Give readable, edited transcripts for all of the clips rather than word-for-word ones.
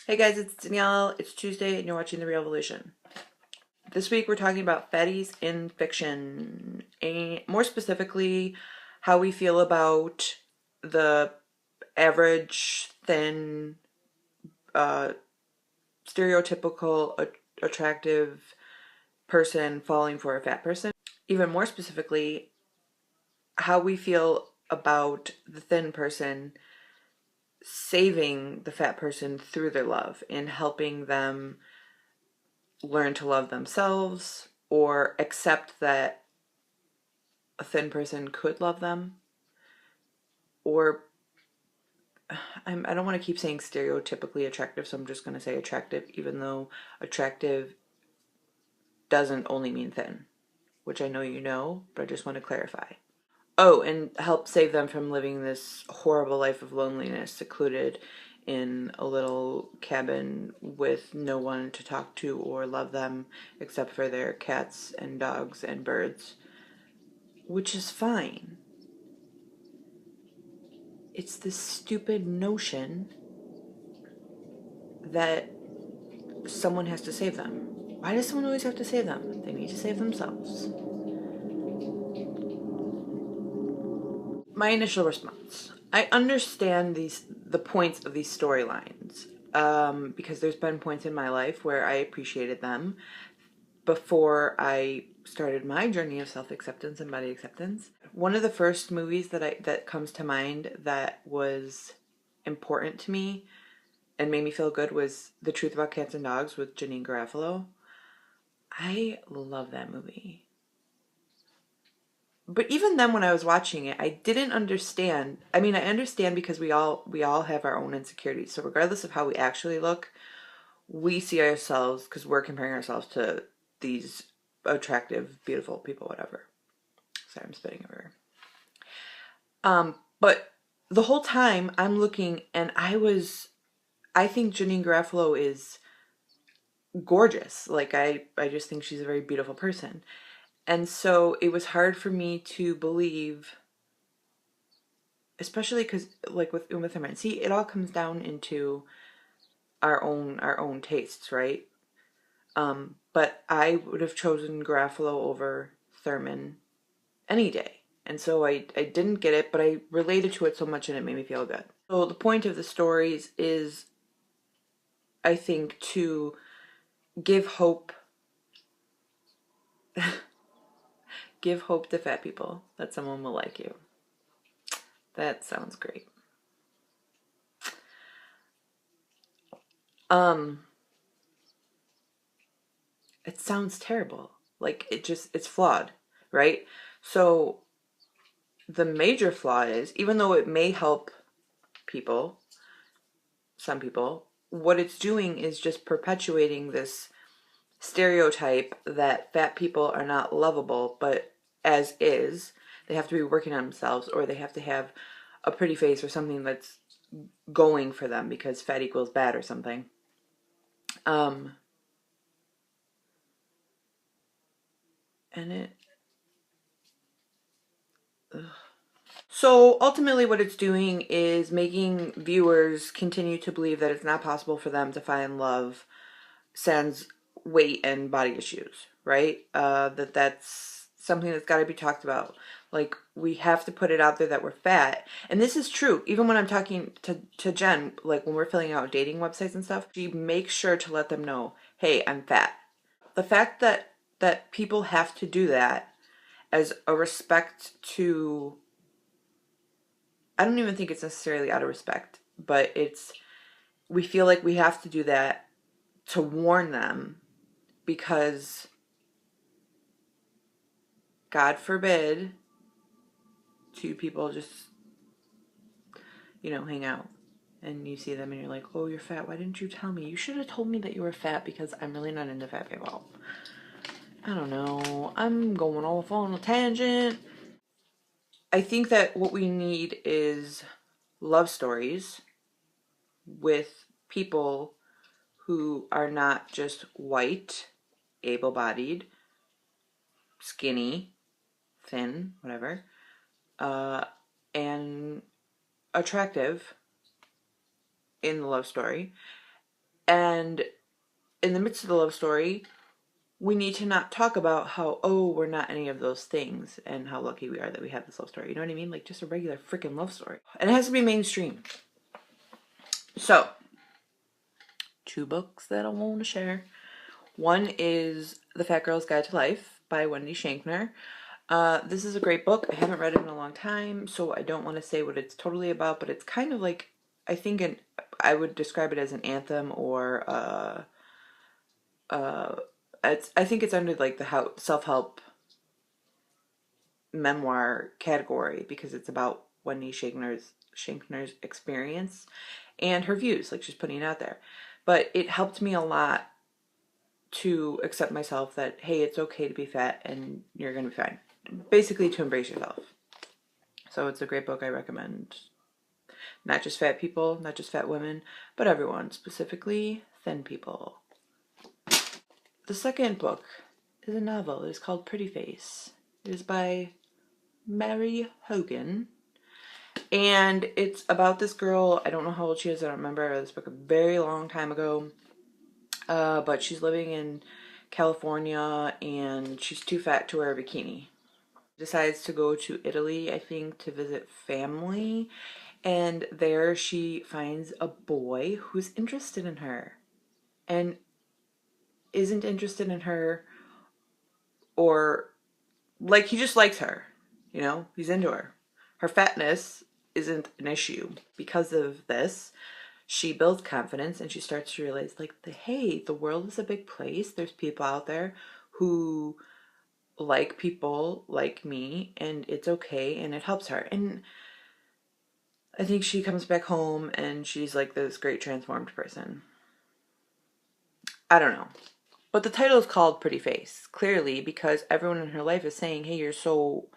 Hey guys, it's Danielle. It's Tuesday and you're watching The Real Evolution. This week we're talking about fatties in fiction, and more specifically, how we feel about the average, thin, uh, stereotypical, attractive person falling for a fat person. Even more specifically, how we feel about the thin person saving the fat person through their love and helping them learn to love themselves or accept that a thin person could love them. Or I don't want to keep saying stereotypically attractive, so I'm just going to say attractive, even though attractive doesn't only mean thin, which I know you know, but I just want to clarify. Oh, and help save them from living this horrible life of loneliness, secluded in a little cabin with no one to talk to or love them except for their cats and dogs and birds, which is fine. It's this stupid notion that someone has to save them. Why does someone always have to save them? They need to save themselves. My initial response. I understand the points of these storylines, because there's been points in my life where I appreciated them before I started my journey of self-acceptance and body acceptance. One of the first movies that comes to mind that was important to me and made me feel good was The Truth About Cats and Dogs with Janine Garofalo. I love that movie. But even then when I was watching it, I didn't understand. I mean, I understand because we all have our own insecurities. So regardless of how we actually look, we see ourselves because we're comparing ourselves to these attractive, beautiful people, whatever. Sorry, I'm spitting everywhere. But the whole time I'm looking and I think Janine Garofalo is gorgeous. Like I just think she's a very beautiful person. And so it was hard for me to believe, especially because like with Uma Thurman, see, it all comes down into our own tastes, right? But I would have chosen Garofalo over Thurman any day. And so I didn't get it, but I related to it so much and it made me feel good. So the point of the stories is, I think, to give hope give hope to fat people that someone will like you. That sounds great. Um it sounds terrible. Like it's flawed, right? So the major flaw is, even though it may help people, some people, what it's doing is just perpetuating this stereotype that fat people are not lovable, but as is, they have to be working on themselves or they have to have a pretty face or something that's going for them because fat equals bad or something. Um, and it. Ugh. So ultimately, what it's doing is making viewers continue to believe that it's not possible for them to find love sans weight and body issues, right? That's something that's got to be talked about. Like, we have to put it out there that we're fat. And this is true. Even when I'm talking to Jen, like when we're filling out dating websites and stuff, she makes sure to let them know, hey, I'm fat. The fact that people have to do that as a respect to, I don't even think it's necessarily out of respect, but we feel like we have to do that to warn them because God forbid two people just, hang out and you see them and you're like, oh, you're fat. Why didn't you tell me? You should have told me that you were fat because I'm really not into fat people. I don't know. I'm going off on a tangent. I think that what we need is love stories with people who are not just white, able-bodied, skinny, thin, whatever, and attractive in the love story, And in the midst of the love story, we need to not talk about how, oh, we're not any of those things and how lucky we are that we have this love story. You know what I mean? Like, just a regular freaking love story. And it has to be mainstream. So, 2 books that I want to share. One is The Fat Girl's Guide to Life by Wendy Shankner. This is a great book. I haven't read it in a long time, so I don't want to say what it's totally about, but it's kind of like, I think I would describe it as an anthem, or I think it's under like the self-help memoir category, because it's about Wendy Shankner's experience and her views, like she's putting it out there. But it helped me a lot to accept myself, that hey, it's okay to be fat and you're gonna be fine. Basically, to embrace yourself. So it's a great book. I recommend. Not just fat people, not just fat women, but everyone, specifically thin people. The second book is a novel. It is called Pretty Face. It is by Mary Hogan. And it's about this girl. I don't know how old she is. I don't remember. I read this book a very long time ago. But she's living in California and she's too fat to wear a bikini. Decides to go to Italy, I think, to visit family. And there she finds a boy who's interested in her. And isn't interested in her, or like, he just likes her. You know, he's into her. Her fatness isn't an issue. Because of this, she builds confidence and she starts to realize, like, hey, the world is a big place. There's people out there who like people like me, and it's okay, and it helps her. And I think she comes back home and she's like this great transformed person. I don't know. But the title is called Pretty Face, clearly because everyone in her life is saying, hey, you're so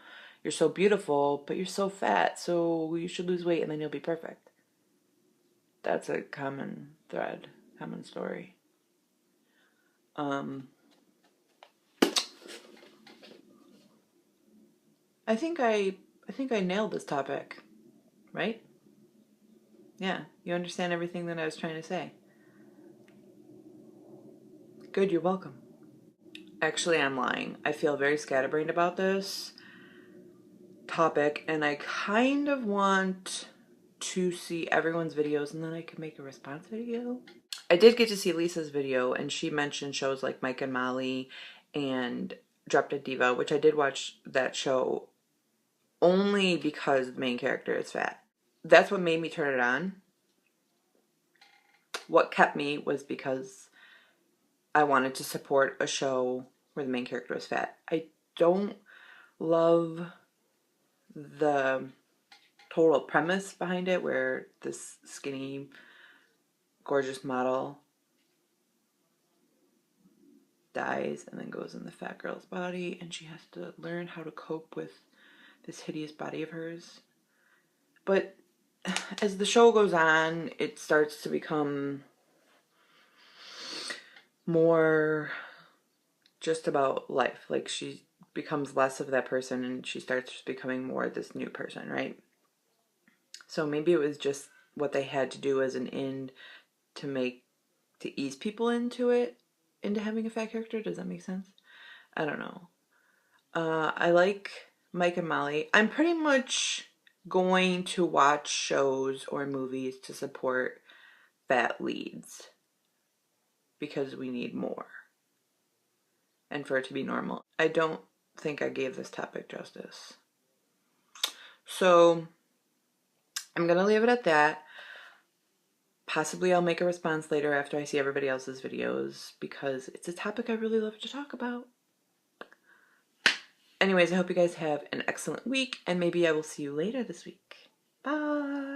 beautiful, but you're so fat, so you should lose weight and then you'll be perfect. That's a common thread, common story. I think I nailed this topic, right? Yeah, you understand everything that I was trying to say. Good, you're welcome. Actually, I'm lying. I feel very scatterbrained about this topic, and I kind of want to see everyone's videos and then I can make a response video. I did get to see Lisa's video, and she mentioned shows like Mike and Molly and Drop Dead Diva, which I did watch that show only because the main character is fat. That's what made me turn it on. What kept me was because I wanted to support a show where the main character was fat. I don't love the total premise behind it, where this skinny, gorgeous model dies and then goes in the fat girl's body, and she has to learn how to cope with this hideous body of hers. But as the show goes on, it starts to become more just about life. Like, she becomes less of that person and she starts becoming more this new person, right? So maybe it was just what they had to do as an end to ease people into having a fat character. Does that make sense? I don't know. I like Mike and Molly. I'm pretty much going to watch shows or movies to support fat leads because we need more, and for it to be normal. I don't think I gave this topic justice. So I'm going to leave it at that. Possibly I'll make a response later after I see everybody else's videos, because it's a topic I really love to talk about. Anyways, I hope you guys have an excellent week, and maybe I will see you later this week. Bye!